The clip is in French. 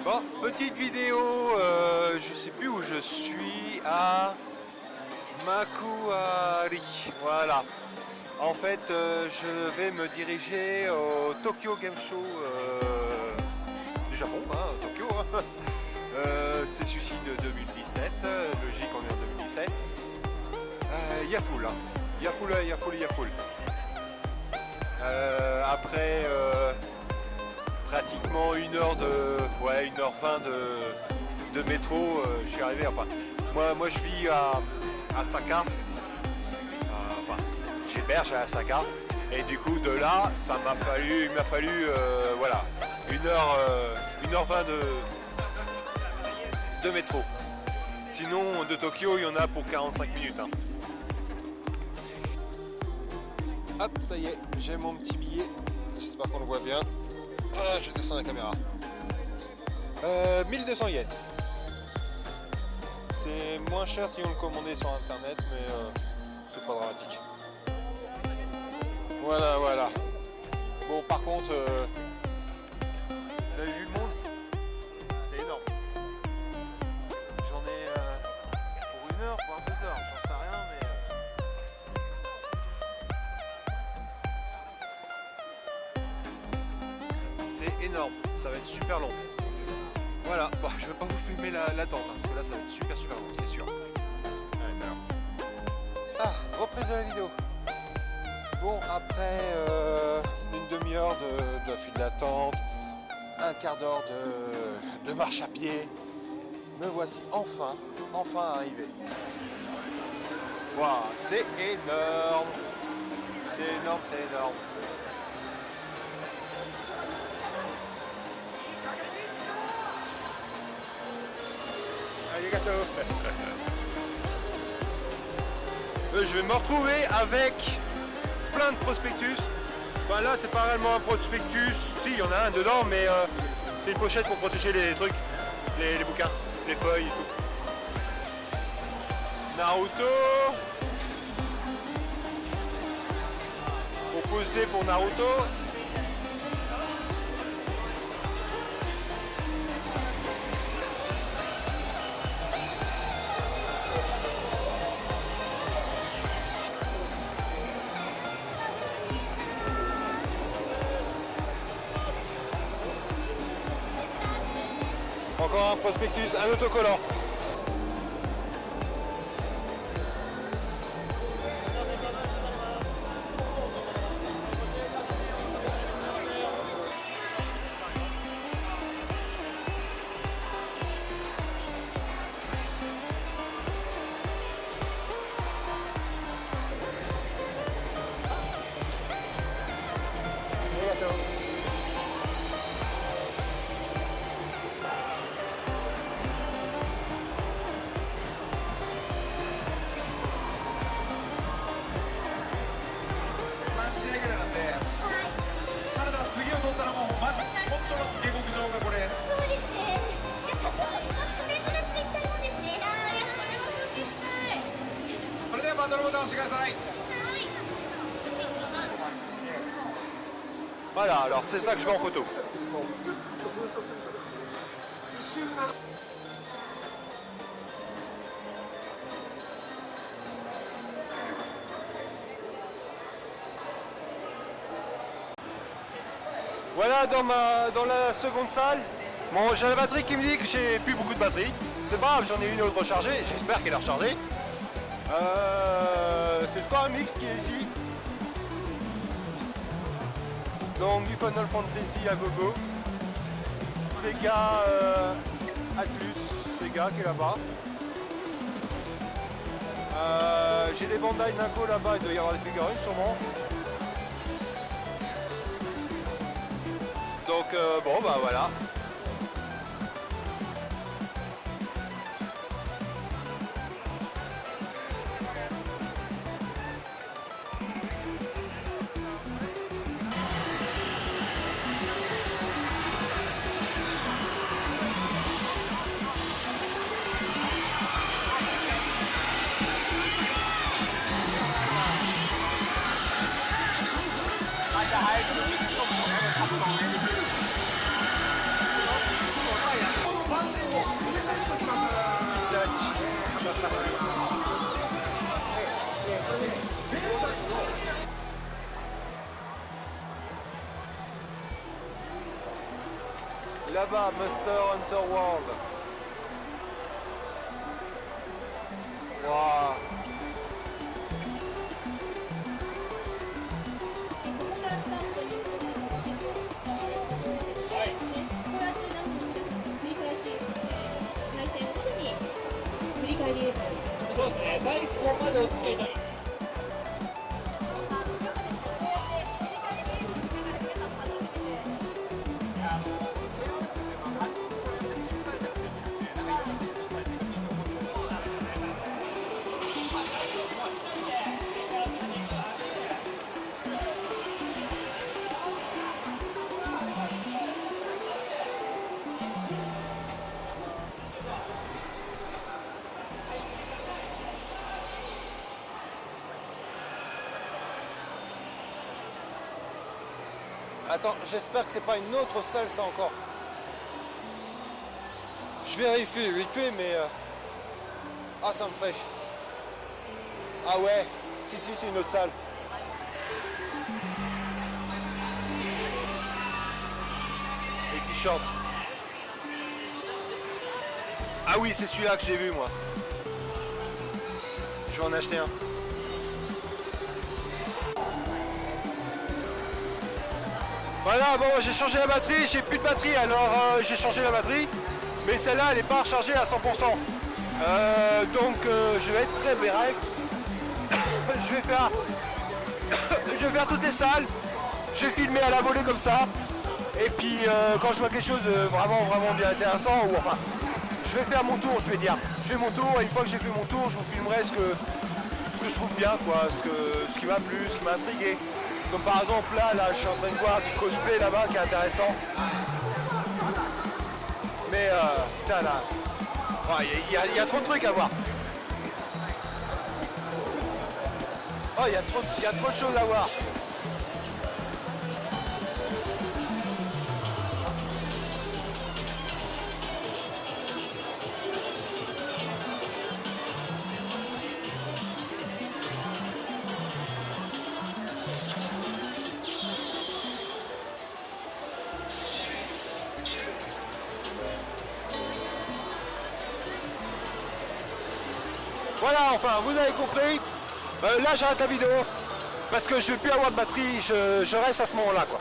Bon, petite vidéo, je sais plus où je suis, à Makuhari, voilà. En fait, je vais me diriger au Tokyo Game Show du Japon, hein, Tokyo. Hein. C'est celui-ci de 2017, logique, on est en 2017. Yafull, hein. Yafull. Après pratiquement 1h20 de métro, je suis arrivé. Enfin, moi je vis à Saka. Enfin, j'héberge à Saka. Et du coup de là, il m'a fallu voilà, 1h20 de métro. Sinon de Tokyo il y en a pour 45 minutes. Hein. Hop, ça y est, j'ai mon petit billet. J'espère qu'on le voit bien. Voilà, je descends la caméra. 1200 yens. C'est moins cher si on le commandait sur internet, mais c'est pas dramatique. Voilà. Bon, par contre, vous avez vu le monde? C'est énorme. J'en ai pour 1 heure, voire 2 heures, j'en sais rien, mais. C'est énorme, ça va être super long. Voilà, bon, je vais pas vous filmer l'attente, hein, parce que là ça va être super long, c'est sûr. Reprise de la vidéo. Bon, après une demi-heure de file d'attente, un quart d'heure de marche à pied, me voici enfin arrivé. Wow, c'est énorme. C'est énorme. Arigato. Je vais me retrouver avec plein de prospectus. Enfin là c'est pas réellement un prospectus, si il y en a un dedans, mais c'est une pochette pour protéger les trucs, les bouquins, les feuilles et tout. Naruto. Proposé pour Naruto. Encore un prospectus, un autocollant. Voilà, alors c'est ça que je veux en photo. Voilà dans la seconde salle. Bon, j'ai la batterie qui me dit que j'ai plus beaucoup de batterie. C'est pas grave, j'en ai une autre rechargée. J'espère qu'elle est rechargée. C'est Square Mix qui est ici. Donc du Final Fantasy à gogo. Sega Atlus, Sega qui est là-bas. J'ai des Bandai Namco là-bas, il doit y avoir des figurines sûrement. Donc bon bah voilà. Là-bas, Monster Hunter World. Waouh. Attends, j'espère que c'est pas une autre salle ça encore. Je vérifie vite fait mais... Ah ça me fraîche. Ah ouais, si c'est une autre salle. Les t-shirts. Ah oui c'est celui-là que j'ai vu moi. Je vais en acheter un. Voilà, bon j'ai changé la batterie, j'ai plus de batterie alors j'ai changé la batterie. Mais celle-là elle n'est pas rechargée à 100%. Donc je vais être très bref. je vais faire toutes les salles. Je vais filmer à la volée comme ça. Et puis quand je vois quelque chose de vraiment bien intéressant, ou enfin je vais faire mon tour, je vais dire. Je fais mon tour et une fois que j'ai fait mon tour, je vous filmerai ce que je trouve bien, quoi, ce qui m'a plu, ce qui m'a intrigué. Comme par exemple là, je suis en train de voir du cosplay là-bas qui est intéressant. Mais putain là, il y a trop de trucs à voir. Oh, il y a trop de choses à voir. Voilà, enfin, vous avez compris. Là, j'arrête la vidéo parce que je ne vais plus avoir de batterie. Je reste à ce moment-là, quoi.